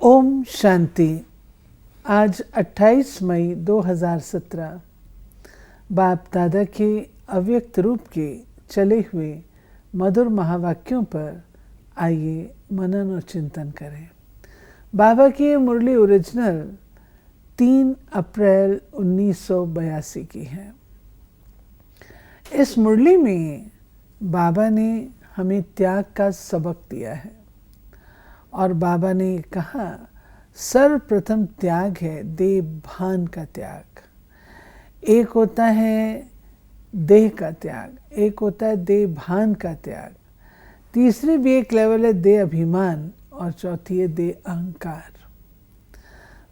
ओम शांति। आज 28 मई 2017 बाप दादा के अव्यक्त रूप के चले हुए मधुर महावाक्यों पर आइए मनन और चिंतन करें। बाबा की ये मुरली ओरिजिनल 3 अप्रैल 1982 की है। इस मुरली में बाबा ने हमें त्याग का सबक दिया है और बाबा ने कहा सर्वप्रथम त्याग है देह भान का त्याग। एक होता है देह का त्याग, एक होता है देह भान का त्याग, तीसरी भी एक लेवल है देह अभिमान और चौथी है देह अहंकार।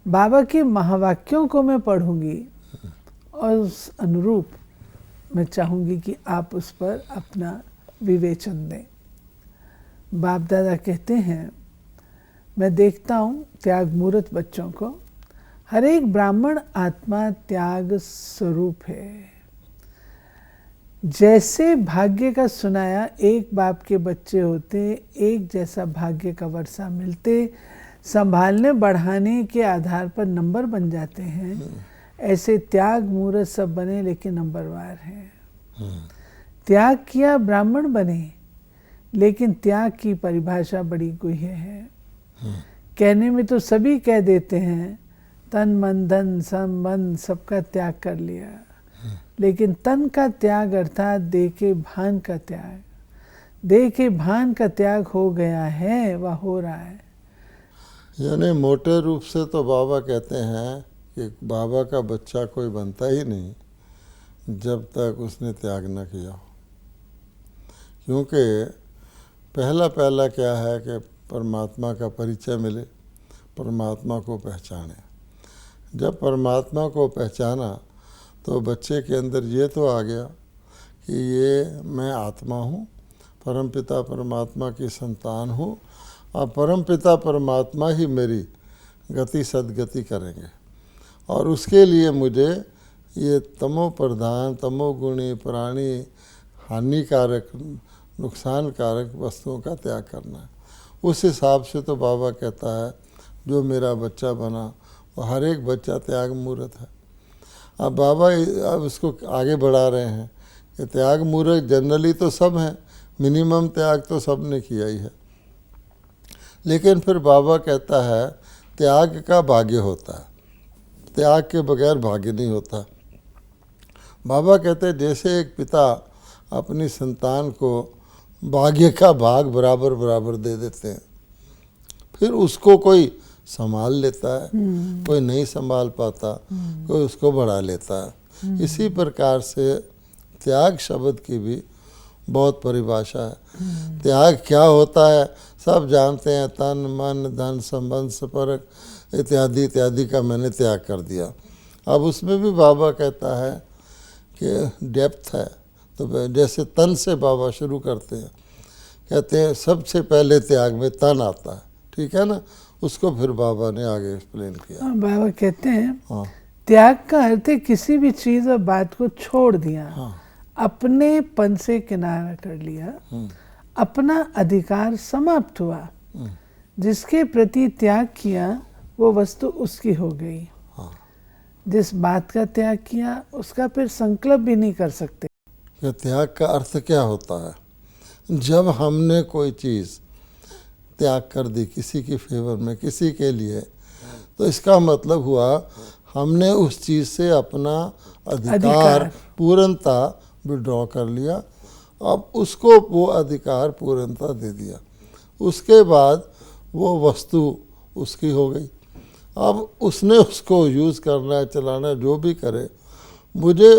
बाबा के महावाक्यों को मैं पढ़ूंगी और उस अनुरूप मैं चाहूंगी कि आप उस पर अपना विवेचन दें। बाप दादा कहते हैं, मैं देखता हूँ त्याग मूर्त बच्चों को, हर एक ब्राह्मण आत्मा त्याग स्वरूप है। जैसे भाग्य का सुनाया, एक बाप के बच्चे होते, एक जैसा भाग्य का वर्षा मिलते, संभालने बढ़ाने के आधार पर नंबर बन जाते हैं। ऐसे त्याग मूर्त सब बने लेकिन नंबरवार हैं। त्याग किया ब्राह्मण बने, लेकिन त्याग की परिभाषा बड़ी गुह्य है। कहने में तो सभी कह देते हैं तन मन धन संबंध सबका त्याग कर लिया, लेकिन तन का त्याग अर्थात देह के भान का त्याग, देह के भान का त्याग हो गया है, वह हो रहा है। यानी मोटे रूप से तो बाबा कहते हैं कि बाबा का बच्चा कोई बनता ही नहीं जब तक उसने त्याग न किया हो। क्योंकि पहला क्या है कि परमात्मा का परिचय मिले, परमात्मा को पहचाने। जब परमात्मा को पहचाना तो बच्चे के अंदर ये तो आ गया कि ये मैं आत्मा हूँ, परमपिता परमात्मा की संतान हूँ और परमपिता परमात्मा ही मेरी गति सद्गति करेंगे। और उसके लिए मुझे ये तमो प्रधान तमोगुणी प्राणी हानिकारक नुकसानकारक वस्तुओं का त्याग करना है। उस हिसाब से तो बाबा कहता है जो मेरा बच्चा बना वो हर एक बच्चा त्याग मूर्त है। अब बाबा अब इसको आगे बढ़ा रहे हैं कि त्याग मूर्त जनरली तो सब हैं, मिनिमम त्याग तो सब ने किया ही है। लेकिन फिर बाबा कहता है त्याग का भाग्य होता है, त्याग के बगैर भाग्य नहीं होता। बाबा कहते हैं जैसे एक पिता अपनी संतान को भाग्य का भाग बराबर बराबर दे देते हैं, फिर उसको कोई संभाल लेता है, कोई नहीं संभाल पाता, कोई उसको बढ़ा लेता है। इसी प्रकार से त्याग शब्द की भी बहुत परिभाषा है। त्याग क्या होता है सब जानते हैं, तन मन धन संबंध संपर्क इत्यादि इत्यादि का मैंने त्याग कर दिया। अब उसमें भी बाबा कहता है कि डेप्थ है। तो जैसे तन से बाबा शुरू करते हैं, कहते हैं सबसे पहले त्याग में तन आता है, ठीक है ना। उसको फिर बाबा ने आगे एक्सप्लेन किया। बाबा कहते हैं त्याग का अर्थ है किसी भी चीज और बात को छोड़ दिया, अपने पन से किनारा कर लिया, अपना अधिकार समाप्त हुआ। जिसके प्रति त्याग किया वो वस्तु उसकी हो गई। जिस बात का त्याग किया उसका फिर संकल्प भी नहीं कर सकते। त्याग का अर्थ क्या होता है? जब हमने कोई चीज़ त्याग कर दी किसी की फेवर में, किसी के लिए, तो इसका मतलब हुआ हमने उस चीज़ से अपना अधिकार पूर्णता विड्रॉ कर लिया। अब उसको वो अधिकार पूर्णता दे दिया, उसके बाद वो वस्तु उसकी हो गई। अब उसने उसको यूज़ करना चलाना जो भी करे, मुझे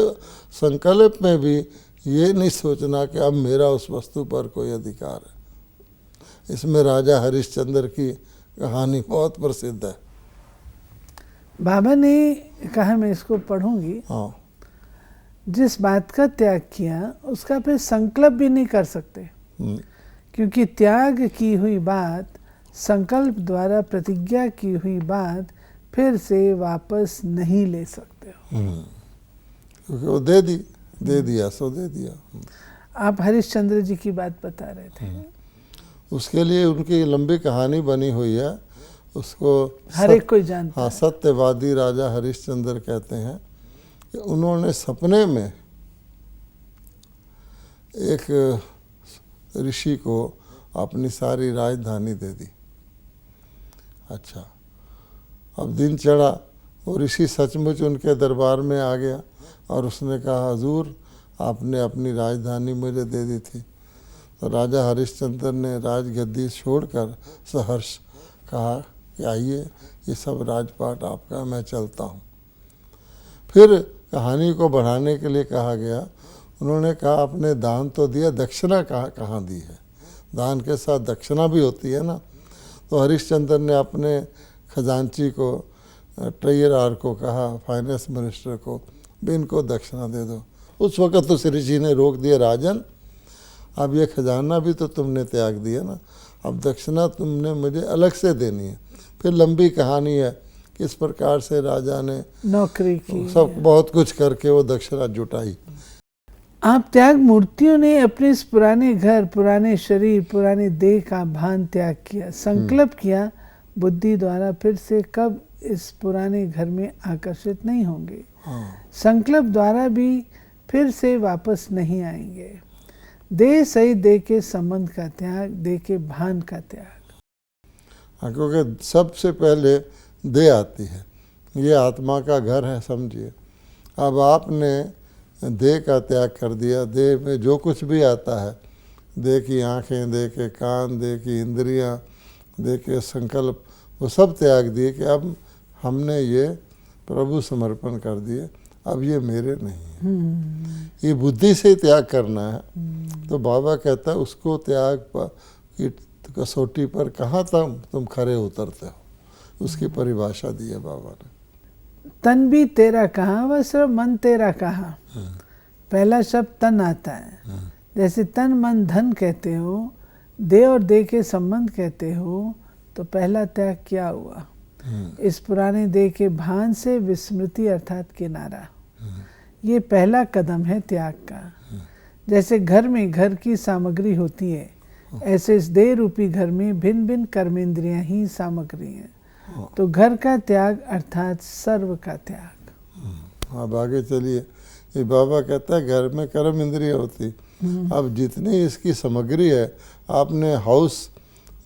संकल्प में भी ये नहीं सोचना कि अब मेरा उस वस्तु पर कोई अधिकार है। इसमें राजा हरिश्चंद्र की कहानी बहुत प्रसिद्ध है। बाबा ने कहा, मैं इसको पढ़ूंगी। जिस बात का त्याग किया उसका फिर संकल्प भी नहीं कर सकते, क्योंकि त्याग की हुई बात, संकल्प द्वारा प्रतिज्ञा की हुई बात फिर से वापस नहीं ले सकते हो। क्योंकि वो दे दिया सो दे दिया। आप हरिश्चंद्र जी की बात बता रहे थे। उसके लिए उनकी लंबी कहानी बनी हुई है उसको हर एक कोई जानता हाँ, सत्यवादी राजा हरिश्चंद्र कहते हैं कि उन्होंने सपने में एक ऋषि को अपनी सारी राजधानी दे दी। अच्छा, अब दिन चढ़ा, वो ऋषि सचमुच उनके दरबार में आ गया और उसने कहा, हुजूर आपने अपनी राजधानी मुझे दे दी थी। तो राजा हरिश्चंद्र ने राजगद्दी छोड़कर सहर्ष कहा कि आइए, ये सब राजपाट आपका, मैं चलता हूँ। फिर कहानी को बढ़ाने के लिए कहा गया, उन्होंने कहा आपने दान तो दिया, दक्षिणा कहाँ दी है? दान के साथ दक्षिणा भी होती है ना। तो हरिश्चंद्र ने अपने खजांची को, ट्रेजरर को कहा, फाइनेंस मिनिस्टर को भी इनको दक्षिणा दे दो। उस वक़्त उस ऋषि ने रोक दिया, राजन अब ये खजाना भी तो तुमने त्याग दिया ना, अब दक्षिणा तुमने मुझे अलग से देनी है। फिर लंबी कहानी है, किस प्रकार से राजा ने नौकरी की, सब बहुत कुछ करके वो दक्षिणा जुटाई। आप त्याग मूर्तियों ने अपने इस पुराने घर, पुराने शरीर, पुराने देह का भान त्याग किया, संकल्प किया बुद्धि द्वारा फिर से कब इस पुराने घर में आकर्षित नहीं होंगे। संकल्प द्वारा भी फिर से वापस नहीं आएंगे। देह सही देह के संबंध का त्याग, देह के भान का त्याग। हाँ, क्योंकि सबसे पहले देह आती है, ये आत्मा का घर है, समझिए। अब आपने देह का त्याग कर दिया, देह में जो कुछ भी आता है, देह की आँखें, देह के कान, देह की इंद्रियाँ, देह के संकल्प, वो सब त्याग दिए कि अब हमने ये प्रभु समर्पण कर दिए, अब ये मेरे नहीं है। ये बुद्धि से त्याग करना है। तो बाबा कहता है उसको त्याग की कसौटी पर कहाँ तुम खरे उतरते हो, उसकी परिभाषा दी है बाबा ने। तन भी तेरा कहाँ, वह सिर्फ मन तेरा कहाँ। पहला शब्द तन आता है। जैसे तन मन धन कहते हो, देह और देह के संबंध कहते हो, तो पहला त्याग क्या हुआ? इस पुराने देह के भान से विस्मृति अर्थात किनारा, ये पहला कदम है त्याग का। जैसे घर में घर की सामग्री होती है, ऐसे इस देह रूपी घर में भिन्न भिन्न कर्मेंद्रियां ही सामग्री हैं। तो घर का त्याग अर्थात सर्व का त्याग। अब आगे चलिए, ये बाबा कहता है घर में कर्म इंद्रिय होती, अब जितनी इसकी सामग्री है आपने house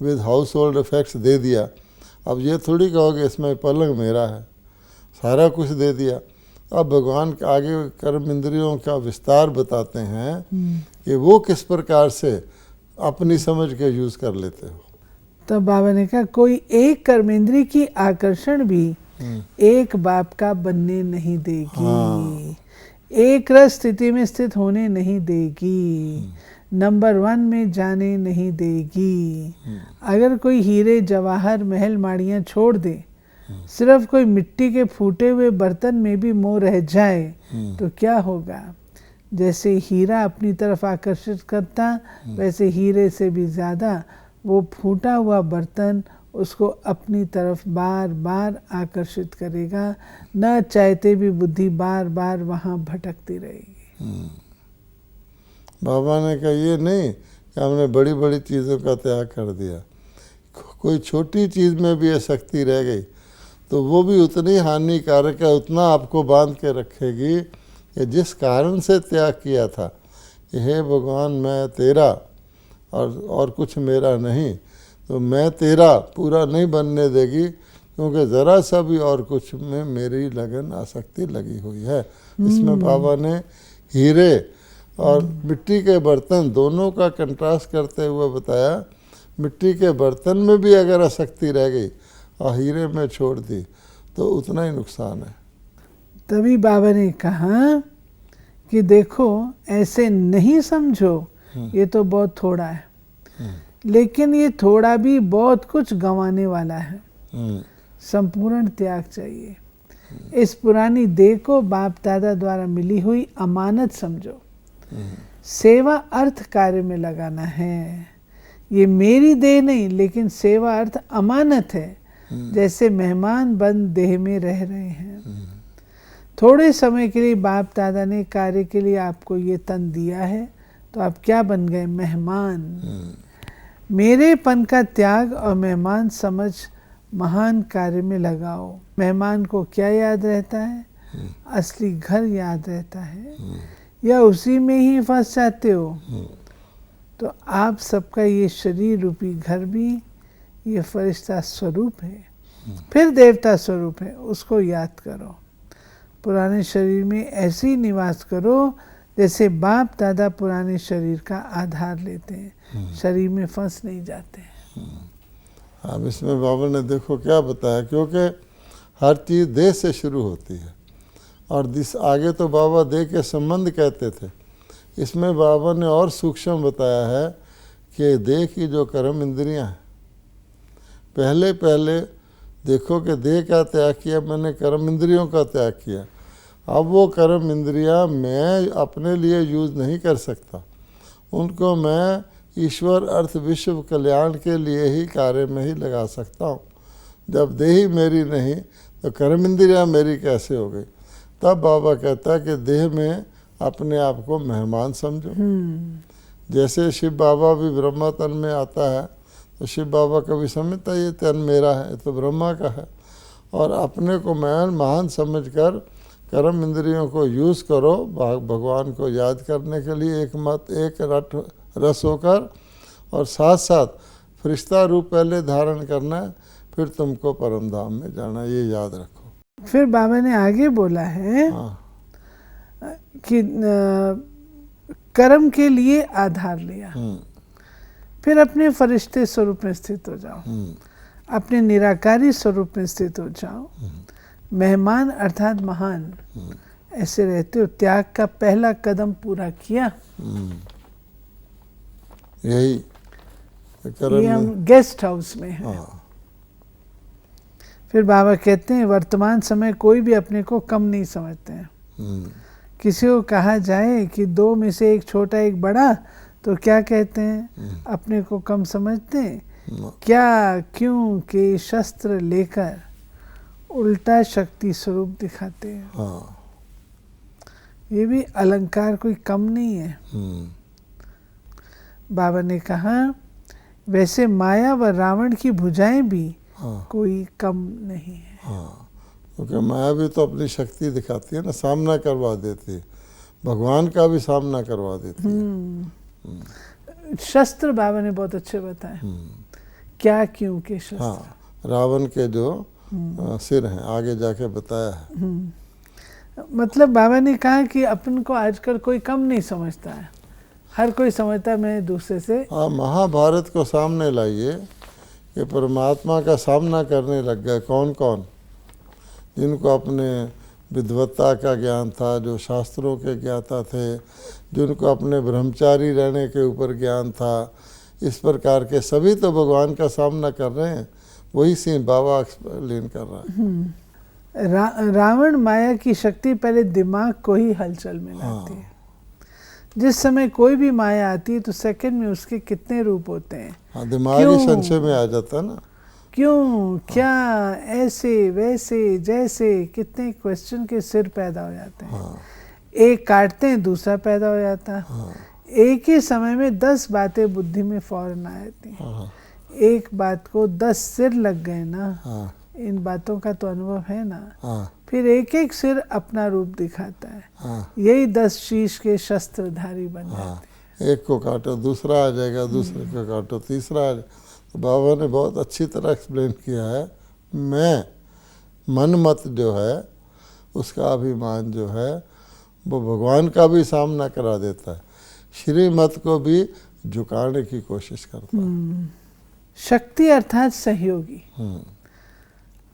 with household effects दे दिया। अब ये थोड़ी कहोगे इसमें पलंग मेरा है, सारा कुछ दे दिया। अब भगवान के आगे कर्म इंद्रियों का विस्तार बताते हैं कि वो किस प्रकार से अपनी समझ के यूज़ कर लेते हो। तब बाबा ने कहा कोई एक कर्मेंद्री की आकर्षण भी एक बाप का बनने नहीं देगी, एक रस स्थिति में स्थित होने नहीं देगी, नंबर 1 में जाने नहीं देगी। अगर कोई हीरे जवाहर महल माड़ियाँ छोड़ दे, सिर्फ कोई मिट्टी के फूटे हुए बर्तन में भी मोह रह जाए तो क्या होगा? जैसे हीरा अपनी तरफ आकर्षित करता, वैसे हीरे से भी ज़्यादा वो फूटा हुआ बर्तन उसको अपनी तरफ बार बार आकर्षित करेगा, न चाहते भी बुद्धि बार बार वहाँ भटकती रहेगी। बाबा ने कहा ये नहीं कि हमने बड़ी बड़ी चीज़ों का त्याग कर दिया, कोई छोटी चीज़ में भी आसक्ति रह गई तो वो भी उतनी हानिकारक है, उतना आपको बांध के रखेगी कि जिस कारण से त्याग किया था कि हे भगवान मैं तेरा और कुछ मेरा नहीं, तो मैं तेरा पूरा नहीं बनने देगी, क्योंकि ज़रा सा भी और कुछ में मेरी लगन आसक्ति लगी हुई है। इसमें बाबा ने हीरे और मिट्टी के बर्तन दोनों का कंट्रास्ट करते हुए बताया, मिट्टी के बर्तन में भी अगर आसक्ति रह गई और हीरे में छोड़ दी तो उतना ही नुकसान है। तभी बाबा ने कहा कि देखो ऐसे नहीं समझो, ये तो बहुत थोड़ा है, लेकिन ये थोड़ा भी बहुत कुछ गंवाने वाला है। संपूर्ण त्याग चाहिए। इस पुरानी देह को बाप दादा द्वारा मिली हुई अमानत समझो, सेवा अर्थ कार्य में लगाना है। ये मेरी देह नहीं, लेकिन सेवा अर्थ अमानत है। जैसे मेहमान बंद देह में रह रहे हैं, थोड़े समय के लिए बाप दादा ने कार्य के लिए आपको ये तन दिया है, तो आप क्या बन गए? मेहमान। मेरेपन का त्याग और मेहमान समझ महान कार्य में लगाओ। मेहमान को क्या याद रहता है? असली घर याद रहता है, या उसी में ही फंस जाते हो? तो आप सबका ये शरीर रूपी घर भी ये फरिश्ता स्वरूप है, फिर देवता स्वरूप है, उसको याद करो। पुराने शरीर में ऐसे ही निवास करो जैसे बाप दादा पुराने शरीर का आधार लेते हैं, शरीर में फंस नहीं जाते हैं। अब इसमें बाबा ने देखो क्या बताया, क्योंकि हर चीज़ देह से शुरू होती है, और आगे तो बाबा देह के संबंध कहते थे। इसमें बाबा ने और सूक्ष्म बताया है कि देह की जो कर्म इंद्रियां हैं, पहले पहले देखो कि देह का त्याग किया मैंने, कर्म इंद्रियों का त्याग किया। अब वो कर्म इंद्रियां मैं अपने लिए यूज़ नहीं कर सकता, उनको मैं ईश्वर अर्थ विश्व कल्याण के लिए ही कार्य में ही लगा सकता हूँ। जब देह ही मेरी नहीं तो कर्म इंद्रियां मेरी कैसे हो गई? तब बाबा कहता है कि देह में अपने आप को मेहमान समझो। जैसे शिव बाबा भी ब्रह्मा तन में आता है तो शिव बाबा कभी समझता ये तन मेरा है, ये तो ब्रह्मा का है। और अपने को मैं महान समझकर कर्म इंद्रियों को यूज़ करो भगवान को याद करने के लिए, एक मत एक रस होकर, और साथ साथ फरिश्ता रूप पहले धारण करना है, फिर तुमको परम धाम में जाना, ये याद रखो। फिर बाबा ने आगे बोला है कि कर्म के लिए आधार लिया, फिर अपने फरिश्ते स्वरूप में स्थित हो जाओ, अपने निराकारी स्वरूप में स्थित हो जाओ। मेहमान अर्थात महान ऐसे रहते हो। त्याग का पहला कदम पूरा किया, यही ये हम गेस्ट हाउस में हैं। फिर बाबा कहते हैं वर्तमान समय कोई भी अपने को कम नहीं समझते हैं। किसी को कहा जाए कि दो में से एक छोटा एक बड़ा, तो क्या कहते हैं? अपने को कम समझते हैं क्या? क्यों कि शस्त्र लेकर उल्टा शक्ति स्वरूप दिखाते हैं। ये भी अलंकार कोई कम नहीं है। बाबा ने कहा वैसे माया व रावण की भुजाएं भी कोई कम नहीं है। क्योंकि माया भी तो अपनी शक्ति दिखाती है ना, सामना करवा देती है, भगवान का भी सामना करवा देती है। शस्त्र बाबा ने बहुत अच्छे बताए, क्या क्यों के शस्त्र। रावण के जो सिर हैं, आगे जाके बताया है। मतलब बाबा ने कहा कि अपन को आजकल कोई कम नहीं समझता है, हर कोई समझता है मैं दूसरे से। महाभारत को सामने लाइए कि परमात्मा का सामना करने लग गए कौन कौन, जिनको अपने विद्वत्ता का ज्ञान था, जो शास्त्रों के ज्ञाता थे, जिनको अपने ब्रह्मचारी रहने के ऊपर ज्ञान था, इस प्रकार के सभी तो भगवान का सामना कर रहे हैं। वही सीन बाबा एक्सप्लेन कर रहा है। रावण माया की शक्ति पहले दिमाग को ही हलचल में लाती है। जिस समय कोई भी माया आती है तो सेकंड में उसके कितने रूप होते हैं। दिमाग ही संशय में आ जाता है ना, क्यों, क्या, ऐसे वैसे जैसे, कितने क्वेश्चन के सिर पैदा हो जाते हैं। एक काटते हैं दूसरा पैदा हो जाता है। एक ही समय में 10 बातें बुद्धि में फौरन आ जाती हैं। एक बात को 10 सिर लग गए ना, इन बातों का तो अनुभव है ना। फिर एक एक सिर अपना रूप दिखाता है। यही 10 शीश के शस्त्रधारी बन जाते हैं। एक को काटो दूसरा आ जाएगा, दूसरे को काटो तीसरा आ जाएगा। तो बाबा ने बहुत अच्छी तरह एक्सप्लेन किया है। मैं मन मत जो है, उसका अभिमान जो है, वो भगवान का भी सामना करा देता है, श्रीमत को भी झुकाने की कोशिश करता है। शक्ति अर्थात सहयोगी,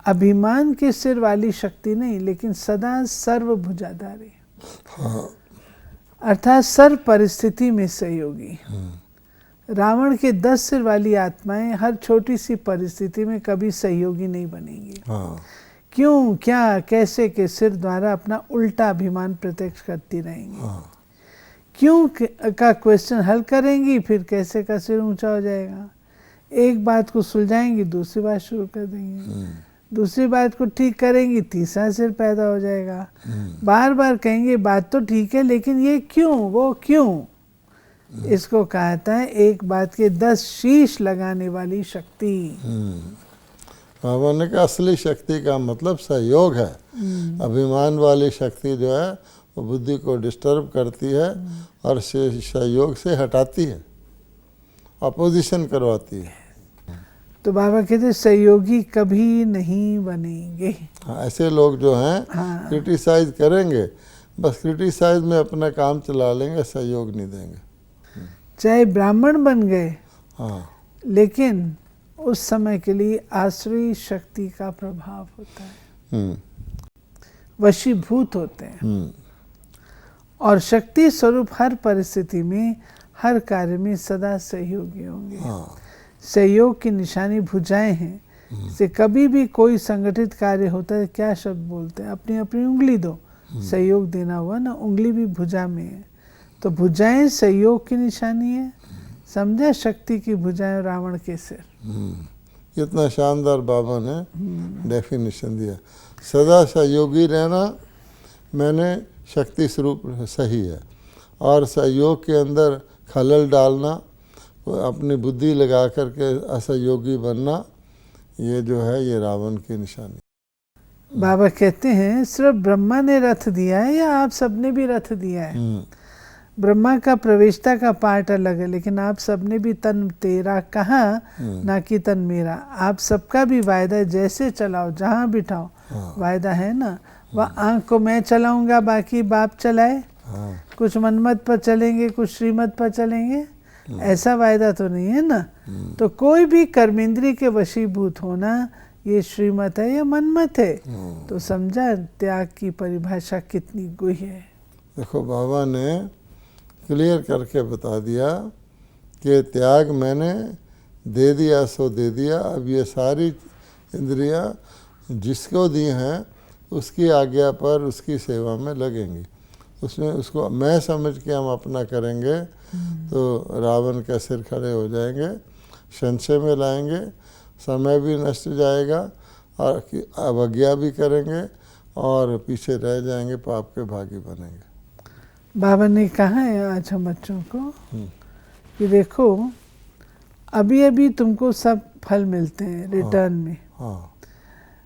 अभिमान के सिर वाली शक्ति नहीं, लेकिन सदा सर्वभुजाधारी, अर्थात सर्व परिस्थिति में सहयोगी। रावण के 10 सिर वाली आत्माएं हर छोटी सी परिस्थिति में कभी सहयोगी नहीं बनेंगी। क्यों, क्या, कैसे के सिर द्वारा अपना उल्टा अभिमान प्रत्यक्ष करती रहेंगी। क्यों का क्वेश्चन हल करेंगी, फिर कैसे का सिर ऊंचा हो जाएगा। एक बात को सुलझाएंगी, दूसरी बात शुरू कर देंगी, दूसरी बात को ठीक करेंगी, तीसरा सिर पैदा हो जाएगा। बार बार कहेंगे बात तो ठीक है, लेकिन ये क्यों, वो क्यों। इसको कहता है एक बात के 10 शीश लगाने वाली शक्ति। बाबा ने कहा असली शक्ति का मतलब सहयोग है। अभिमान वाली शक्ति जो है वो बुद्धि को डिस्टर्ब करती है और सहयोग से हटाती है, अपोजिशन करवाती है। तो बाबा कहते सहयोगी कभी नहीं बनेंगे। हाँ, ऐसे लोग जो हैं हाँ। क्रिटिसाइज करेंगे, बस क्रिटिसाइज में अपना काम चला लेंगे, सहयोग नहीं देंगे। चाहे ब्राह्मण बन गए, हाँ, लेकिन उस समय के लिए आसुरी शक्ति का प्रभाव होता है, वशीभूत होते हैं। और शक्ति स्वरूप हर परिस्थिति में, हर कार्य में सदा सहयोगी होंगे। हाँ, सहयोग की निशानी भुजाएं हैं। से कभी भी कोई संगठित कार्य होता है, क्या शब्द बोलते हैं, अपनी अपनी उंगली दो, सहयोग देना हुआ ना, उंगली भी भुजा में है। तो भुजाएं सहयोग की निशानी है। समझा, शक्ति की भुजाएं रावण के सिर। कितना शानदार बाबा ने डेफिनेशन दिया। सदा सहयोगी रहना मैंने शक्ति स्वरूप सही है, और सहयोग के अंदर खलल डालना, अपनी बुद्धि लगा करके असहयोगी बनना, ये जो है ये रावण की निशानी। बाबा कहते हैं सिर्फ ब्रह्मा ने रथ दिया है या आप सबने भी रथ दिया है? ब्रह्मा का प्रवेशता का पार्ट अलग है, लेकिन आप सबने भी तन तेरा कहा, ना कि तन मेरा। आप सबका भी वायदा है, जैसे चलाओ, जहाँ बिठाओ, वायदा है ना। वह आँख को मैं चलाऊंगा, बाकी बाप चलाए। कुछ मनमत पर चलेंगे, कुछ श्रीमत पर चलेंगे, ऐसा वायदा तो नहीं है ना। तो कोई भी कर्मेंद्री के वशीभूत होना, ये श्रीमत है या मनमत है? तो समझा त्याग की परिभाषा कितनी गुह्य है। देखो, बाबा ने क्लियर करके बता दिया कि त्याग मैंने दे दिया सो दे दिया। अब ये सारी इंद्रियां जिसको दी हैं उसकी आज्ञा पर उसकी सेवा में लगेंगी। उसमें उसको मैं समझ के हम अपना करेंगे तो रावण के सिर खड़े हो जाएंगे, संशय में लाएंगे, समय भी नष्ट जाएगा और अवज्ञा भी करेंगे और पीछे रह जाएंगे, पाप के भागी बनेंगे। बाबा ने कहा है आज हम बच्चों को कि देखो, अभी अभी तुमको सब फल मिलते हैं रिटर्न में।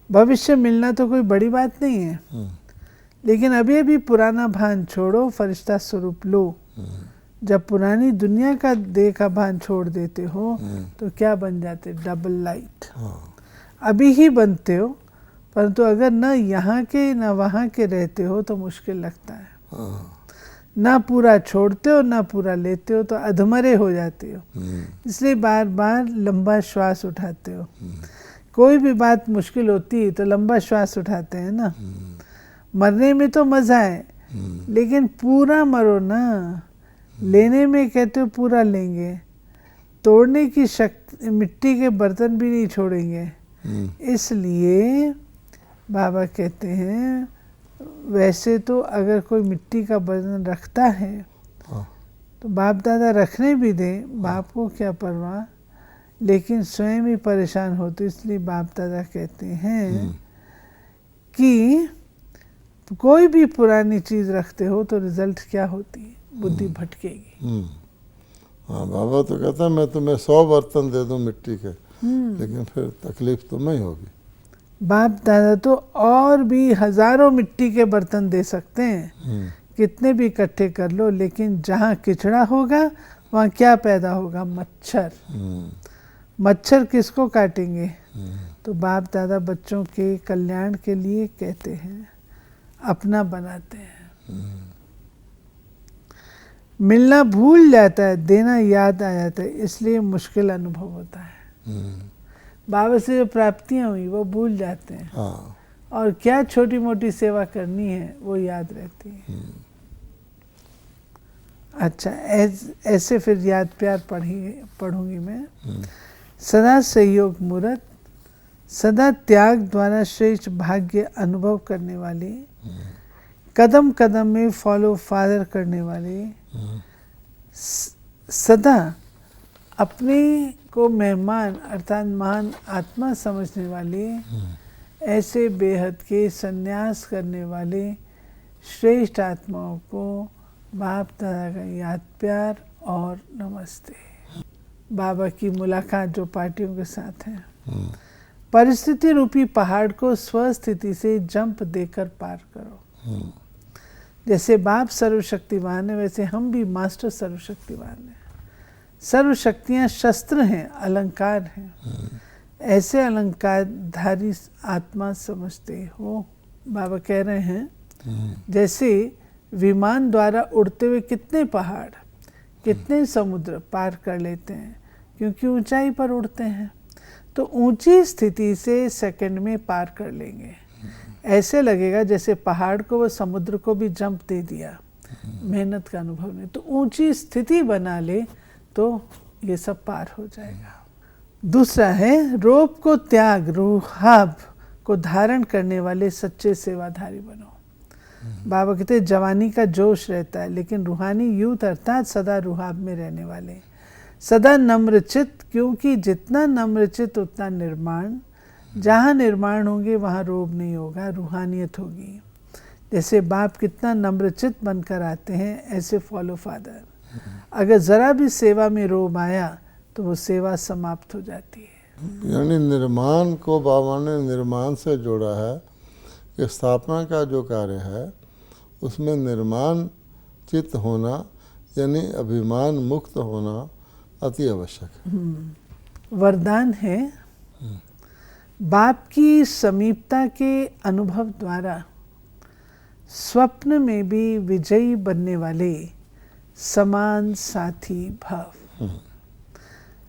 भविष्य मिलना तो कोई बड़ी बात नहीं है, लेकिन अभी अभी पुराना भान छोड़ो, फरिश्ता स्वरूप लो। जब पुरानी दुनिया का देह का भान छोड़ देते हो तो क्या बन जाते? Double light. अभी ही बनते हो, परंतु अगर न यहाँ के न वहाँ के रहते हो तो मुश्किल लगता है। ना पूरा छोड़ते हो ना पूरा लेते हो तो अधमरे हो जाते हो। इसलिए बार बार लंबा श्वास उठाते हो। कोई भी बात मुश्किल होती है तो लंबा श्वास उठाते हैं ना। मरने में तो मजा है, लेकिन पूरा मरो ना। लेने में कहते हो पूरा लेंगे, तोड़ने की शक्ति, मिट्टी के बर्तन भी नहीं छोड़ेंगे। इसलिए बाबा कहते हैं वैसे तो अगर कोई मिट्टी का बर्तन रखता है तो बाप दादा रखने भी दें, बाप को क्या परवाह, लेकिन स्वयं ही परेशान होते। इसलिए बाप दादा कहते हैं कि कोई भी पुरानी चीज रखते हो तो रिजल्ट क्या होती है? बुद्धि भटकेगी। हाँ, बाबा तो कहता है मैं तुम्हें 100 बर्तन दे दूं मिट्टी के, लेकिन फिर तकलीफ तुम्हें होगी। बाप दादा तो और भी हजारों मिट्टी के बर्तन दे सकते हैं, कितने भी इकट्ठे कर लो, लेकिन जहाँ किचड़ा होगा वहाँ क्या पैदा होगा? मच्छर। मच्छर किसको काटेंगे? तो बाप दादा बच्चों के कल्याण के लिए कहते हैं, अपना बनाते हैं। मिलना भूल जाता है, देना याद आ जाता है, इसलिए मुश्किल अनुभव होता है। बाबा से जो प्राप्तियां हुई वो भूल जाते हैं। और क्या छोटी मोटी सेवा करनी है वो याद रहती है। अच्छा, ऐसे फिर याद प्यार पढ़ूंगी मैं। सदा सहयोग मूर्त, सदा त्याग द्वारा श्रेष्ठ भाग्य अनुभव करने वाले, कदम कदम में फॉलो फादर करने वाले, सदा अपने को मेहमान अर्थात महान आत्मा समझने वाले, ऐसे बेहद के संन्यास करने वाले श्रेष्ठ आत्माओं को बाप दादा का याद प्यार और नमस्ते। बाबा की मुलाकात जो पार्टियों के साथ है, परिस्थिति रूपी पहाड़ को स्वस्थिति से जंप देकर पार करो। जैसे बाप सर्वशक्तिवान है, वैसे हम भी मास्टर सर्वशक्तिवान हैं। सर्वशक्तियाँ शस्त्र हैं, अलंकार हैं। ऐसे अलंकारधारी आत्मा समझते हो। बाबा कह रहे हैं जैसे विमान द्वारा उड़ते हुए कितने पहाड़, कितने समुद्र पार कर लेते हैं, क्योंकि ऊंचाई पर उड़ते हैं। तो ऊंची स्थिति से सेकंड में पार कर लेंगे। ऐसे लगेगा जैसे पहाड़ को व समुद्र को भी जंप दे दिया, मेहनत का अनुभव नहीं। तो ऊंची स्थिति बना ले तो ये सब पार हो जाएगा। दूसरा है रोप को त्याग, रूहाब को धारण करने वाले सच्चे सेवाधारी बनो। बाबा कहते हैं जवानी का जोश रहता है, लेकिन रूहानी यूथ अर्थात सदा रूहाब में रहने वाले, सदा नम्रचित, क्योंकि जितना नम्रचित उतना निर्माण। जहाँ निर्माण होंगे वहाँ रोब नहीं होगा, रूहानियत होगी। जैसे बाप कितना नम्रचित बनकर आते हैं, ऐसे फॉलो फादर। अगर ज़रा भी सेवा में रोब आया तो वो सेवा समाप्त हो जाती है। यानी निर्माण को बाबा ने निर्माण से जोड़ा है कि स्थापना का जो कार्य है उसमें निर्माण चित्त होना यानी अभिमान मुक्त होना अति आवश्यक है। वरदान है बाप की समीपता के अनुभव द्वारा स्वप्न में भी विजयी बनने वाले समान साथी भाव।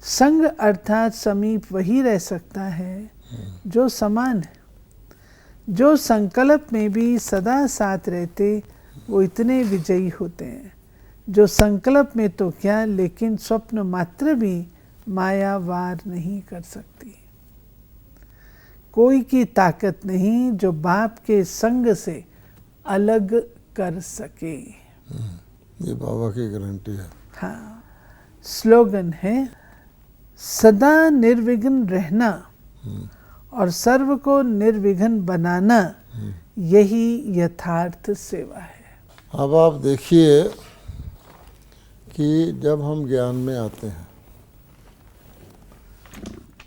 संग अर्थात समीप वही रह सकता है जो समान है। जो संकल्प में भी सदा साथ रहते वो इतने विजयी होते हैं। जो संकल्प में तो क्या, लेकिन स्वप्न मात्र भी माया वार नहीं कर सकती। कोई की ताकत नहीं जो बाप के संग से अलग कर सके। ये बाबा की गारंटी है। हाँ, स्लोगन है सदा निर्विघ्न रहना और सर्व को निर्विघ्न बनाना, यही यथार्थ सेवा है। अब आप देखिए कि जब हम ज्ञान में आते हैं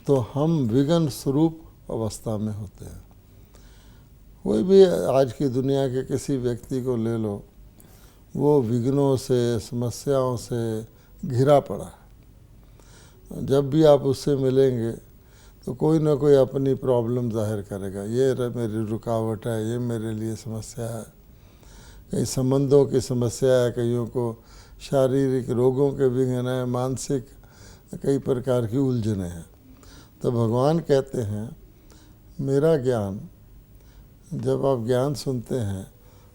तो हम विघ्न स्वरूप अवस्था में होते हैं। कोई भी आज की दुनिया के किसी व्यक्ति को ले लो, वो विघ्नों से समस्याओं से घिरा पड़ा है। जब भी आप उससे मिलेंगे तो कोई ना कोई अपनी प्रॉब्लम जाहिर करेगा। ये मेरी रुकावट है, ये मेरे लिए समस्या है। कई संबंधों की समस्या है, कईयों को शारीरिक रोगों के विघ्न है, मानसिक कई प्रकार की उलझने हैं। तो भगवान कहते हैं मेरा ज्ञान, जब आप ज्ञान सुनते हैं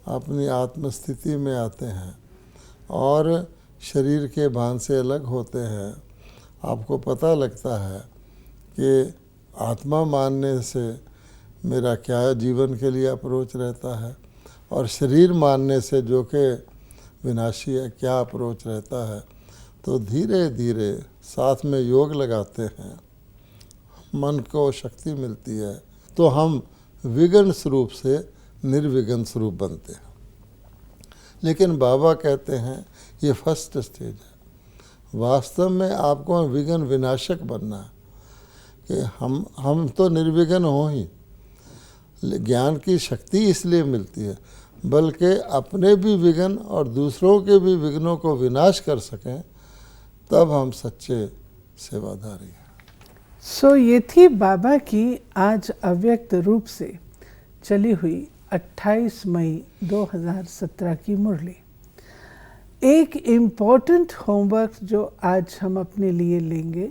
अपनी आत्मस्थिति में आते हैं और शरीर के भान से अलग होते हैं, आपको पता लगता है कि आत्मा मानने से मेरा क्या जीवन के लिए अप्रोच रहता है और शरीर मानने से जो कि विनाशी है क्या अप्रोच रहता है। तो धीरे धीरे साथ में योग लगाते हैं, मन को शक्ति मिलती है, तो हम विघ्न स्वरूप से निर्विघ्न स्वरूप बनते हैं। लेकिन बाबा कहते हैं ये फर्स्ट स्टेज है। वास्तव में आपको विघ्न विनाशक बनना है कि हम तो निर्विघ्न हो ही। ज्ञान की शक्ति इसलिए मिलती है बल्कि अपने भी विघ्न और दूसरों के भी विघ्नों को विनाश कर सकें, तब हम सच्चे सेवाधारी हैं। सो ये थी बाबा की आज अव्यक्त रूप से चली हुई 28 मई 2017 की मुरली। एक इम्पॉर्टेंट होमवर्क जो आज हम अपने लिए लेंगे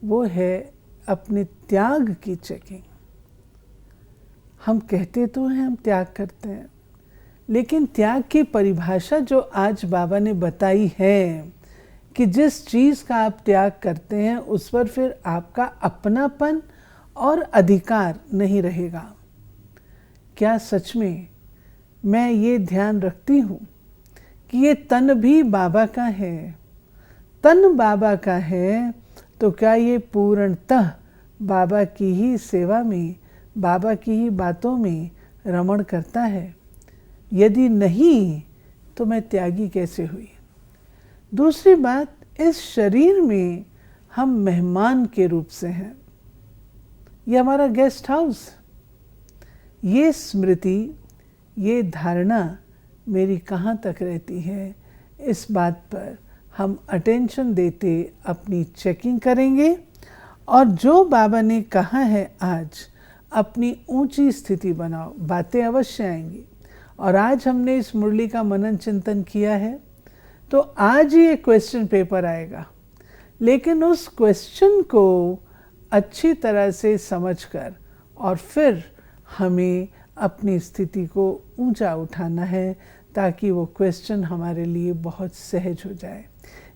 वो है अपने त्याग की चेकिंग। हम कहते तो हैं हम त्याग करते हैं, लेकिन त्याग की परिभाषा जो आज बाबा ने बताई है कि जिस चीज़ का आप त्याग करते हैं उस पर फिर आपका अपनापन और अधिकार नहीं रहेगा। क्या सच में मैं ये ध्यान रखती हूँ कि ये तन भी बाबा का है? तन बाबा का है तो क्या ये पूर्णतः बाबा की ही सेवा में, बाबा की ही बातों में रमण करता है? यदि नहीं तो मैं त्यागी कैसे हुई? दूसरी बात, इस शरीर में हम मेहमान के रूप से हैं। ये हमारा गेस्ट हाउस, ये स्मृति, ये धारणा मेरी कहाँ तक रहती है, इस बात पर हम अटेंशन देते अपनी चेकिंग करेंगे। और जो बाबा ने कहा है आज, अपनी ऊंची स्थिति बनाओ, बातें अवश्य आएंगी। और आज हमने इस मुरली का मनन चिंतन किया है, तो आज ही एक क्वेश्चन पेपर आएगा, लेकिन उस क्वेश्चन को अच्छी तरह से समझकर और फिर हमें अपनी स्थिति को ऊंचा उठाना है, ताकि वो क्वेश्चन हमारे लिए बहुत सहज हो जाए।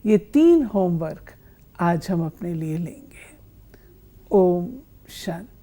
ये 3 होमवर्क आज हम अपने लिए लेंगे। ओम शांति।